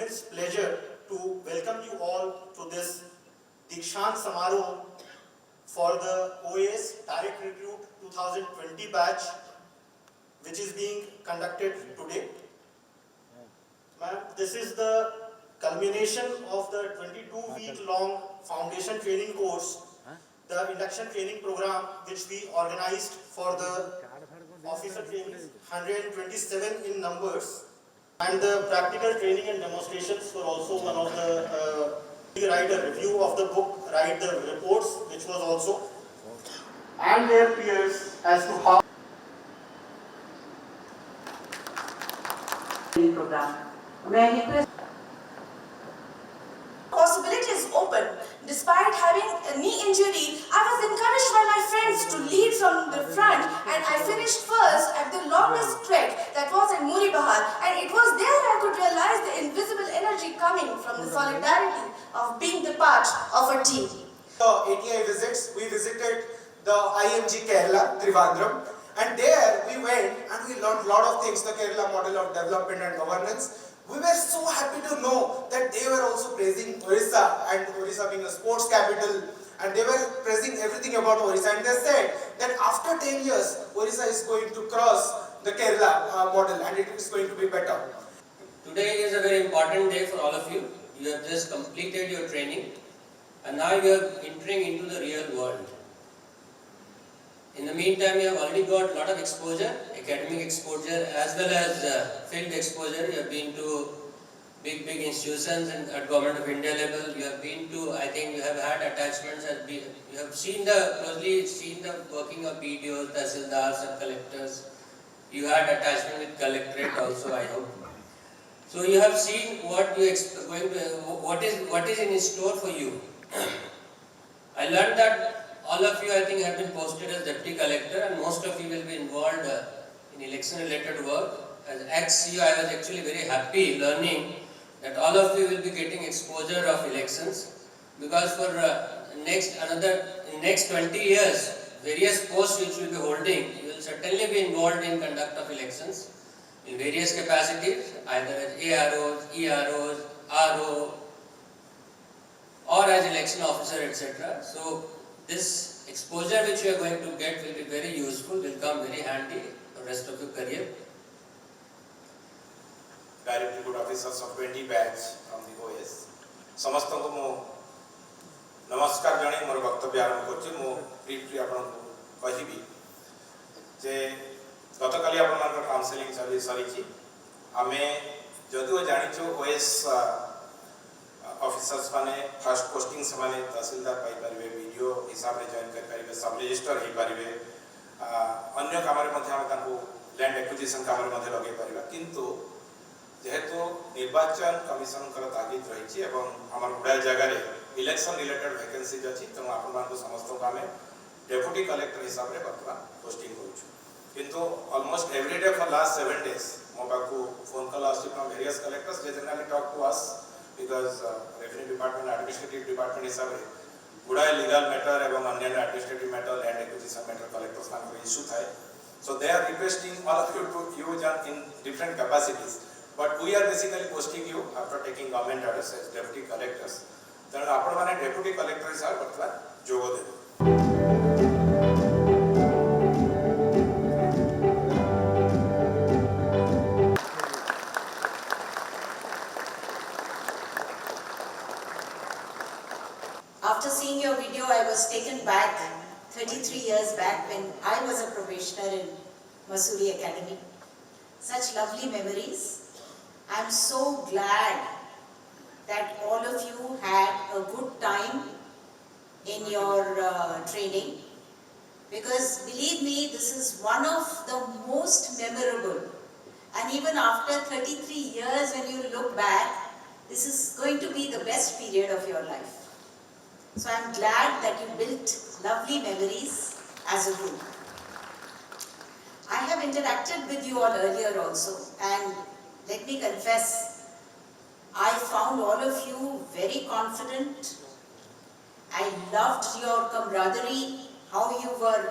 immense pleasure to welcome you all to this Dikshyant Samaroha for the OAS Direct Recruit 2020 batch, which is being conducted today. Ma'am, this is the culmination of the 22-week-long foundation training course, the induction training program which we organized for the officer trainees, 127 in numbers, and the practical training and demonstrations were also one of the write a review of the book, write the reports, which was also, and their peers as to how program. May I request? Possibility is open. Despite having a knee injury, I was encouraged by my friends to lead from the front, and I finished first at the longest trek that was in Muri Bahar, and it was there I could realize the invisible energy coming from the solidarity of being the part of a team. ATI visits, we visited the IMG Kerala, Trivandrum, and there we went and we learned a lot of things, the Kerala model of development and governance. We were so happy to know that they were also praising Orissa, and Orissa being a sports capital, and they were praising everything about Orissa, and they said that after 10 years, Orissa is going to cross the Kerala model and it is going to be better. Today is a very important day for all of you. You have just completed your training and now you are entering into the real world. In the meantime, you have already got a lot of exposure, academic exposure as well as field exposure. You have been to big institutions and at Government of India level. You have been to, I think you have had attachments, you have closely seen the working of BDOs, Tahsildars, sub-collectors. You had attachment with collectorate also, I hope. So you have seen what is in store for you. I learned that all of you, I think, have been posted as deputy collector, and most of you will be involved in election-related work. As ex-CEO, I was actually very happy learning that all of you will be getting exposure of elections, because for next 20 years, various posts which you will be holding, you will certainly be involved in conduct of elections in various capacities, either as AROs, EROs, RO, or as election officer, etc. So this exposure which you are going to get will be very useful, will come very handy for the rest of your career. Direct recruit officers of 20 batch from the OAS. समस्त को मो नमस्कार जानी मोर वक्तव्य आरंभ करछि। मो briefly आपन को कहिबी जे गतकाली आपन मानकर काउंसलिंग सर्विस सरीछि। आमे जदिओ जानिछु ओएस ऑफिसर्स माने फर्स्ट पोस्टिंग से माने तहसीलदार पाई परिबे, वीडियो हिसाब रे जॉइन कर परिबे, सब रजिस्टर हे परिबे, अन्य काम रे मध्ये हम तांको लैंड एक्विजिशन काम रे मध्ये लगे परिबा, किंतु जेहेतु निर्वाचन कमिशन कर तागिद रहिछि एवं हमर गुडा जगह रे इलेक्शन रिलेटेड वैकेंसी अछि, त आपन मान को समस्त को आमे डेप्यूटी कलेक्टर हिसाब रे बर्तमान पोस्टिंग करूछु। किंतु almost every day for last 7 days मो बाकू फोन कॉल आछि फ्रॉम वेरियस कलेक्टर्स जे generally talk to us because revenue department, administrative department हिसाब रे गुडाय लीगल मैटर एवं अन्य administrative matter, land acquisition matter collectors मान को इशू थाए. So they are requesting all of you to use in different capacities, but we are basically posting you after taking government orders as deputy collectors. तेणु आपण माने deputy collector हिसाब बर्तमान जोग देबे. After seeing your video, I was taken back 33 years back when I was a probationer in Mussoorie Academy. Such lovely memories. I'm so glad that all of you had a good time in your training, because believe me, this is one of the most memorable, and even after 33 years when you look back, this is going to be the best period of your life. So I'm glad that you built lovely memories as a group. I have interacted with you all earlier also, and let me confess, I found all of you very confident. I loved your camaraderie, how you were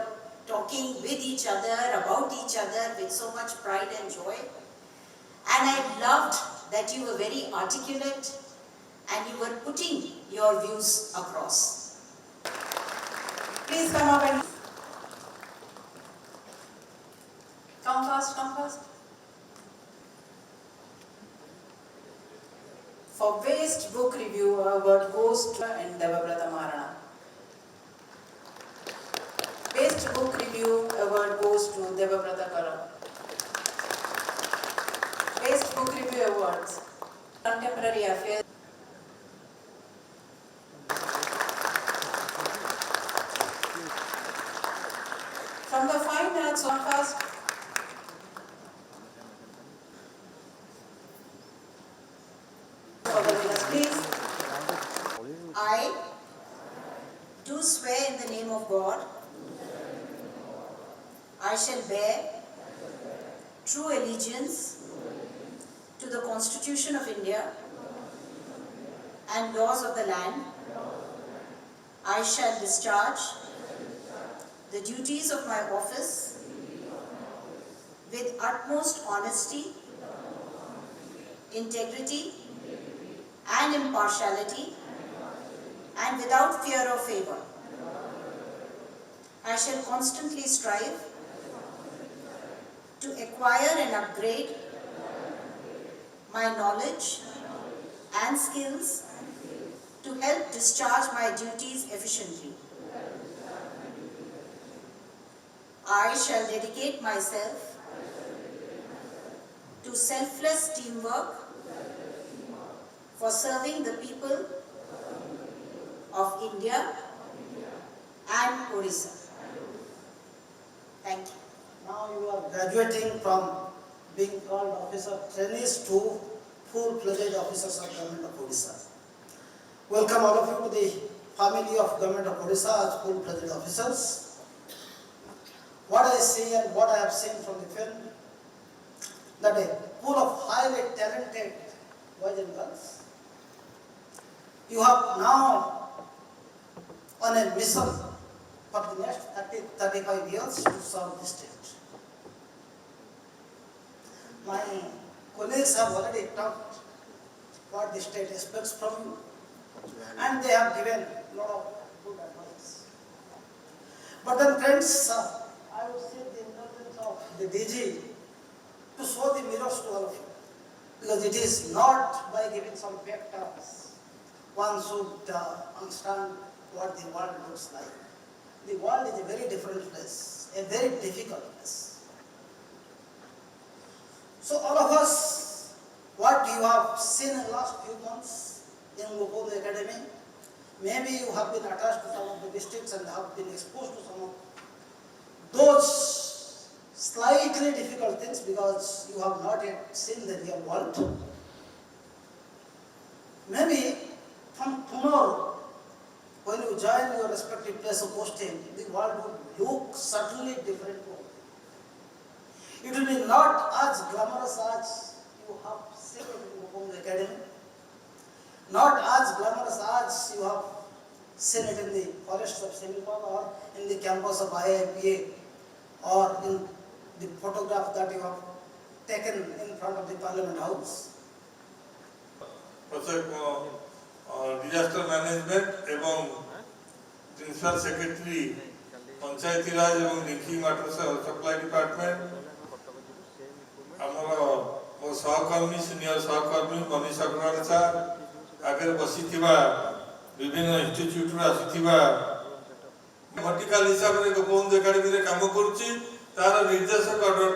talking with each other, about each other with so much pride and joy. And I loved that you were very articulate and you were putting your views across. Please come up and Come fast, come fast. for Best Book Review award goes to and Devabrata Marana. Best Book Review award goes to Devabrata Kara. Best Book Review awards, Contemporary Affairs. From the Fine Arts on first. For the winners, please. I do swear in the name of God, I shall bear true allegiance to the Constitution of India and laws of the land. I shall discharge the duties of my office with utmost honesty, integrity, and impartiality, and without fear or favor. I shall constantly strive to acquire and upgrade my knowledge and skills to help discharge my duties efficiently. I shall dedicate myself to selfless teamwork for serving the people of India and Odisha. Thank you. Now you are graduating from being called officer trainees to full-fledged officers of Government of Odisha. Welcome all of you to the family of Government of Odisha as full-fledged officers. What I see and what I have seen from the film, that a pool of highly talented boys and girls, you have now on a mission for the next 30-35 years to serve the state. My colleagues have already talked what the state expects from you, and they have given a lot of good advice. But then friends, I would say the importance of the DG to show the mirrors to all of you, because it is not by giving some factors one should understand what the world looks like. The world is a very different place, a very difficult place. So all of us, what you have seen in the last few months in Gopal Academy, maybe you have been attached to some of the districts and have been exposed to some of those slightly difficult things because you have not yet seen the real world. Maybe from tomorrow, when you join your respective place of posting, the world would look certainly different. It will be not as glamorous as you have seen it in Gopal Academy, not as glamorous as you have seen it in the forests of Semipal or in the campus of IIPA or in the photograph that you have taken in front of the Parliament House. Disaster management एवं principal secretary पंचायती राज एवं drinking water supply department आमर मो सहकर्मी senior सहकर्मी Manish Agarwal sir आगे बसी विभिन्न institute आसीथिबा vertical हिसाब रे गोपबंधु एकेडमी रे काम करूची तार निर्देशक डॉक्टर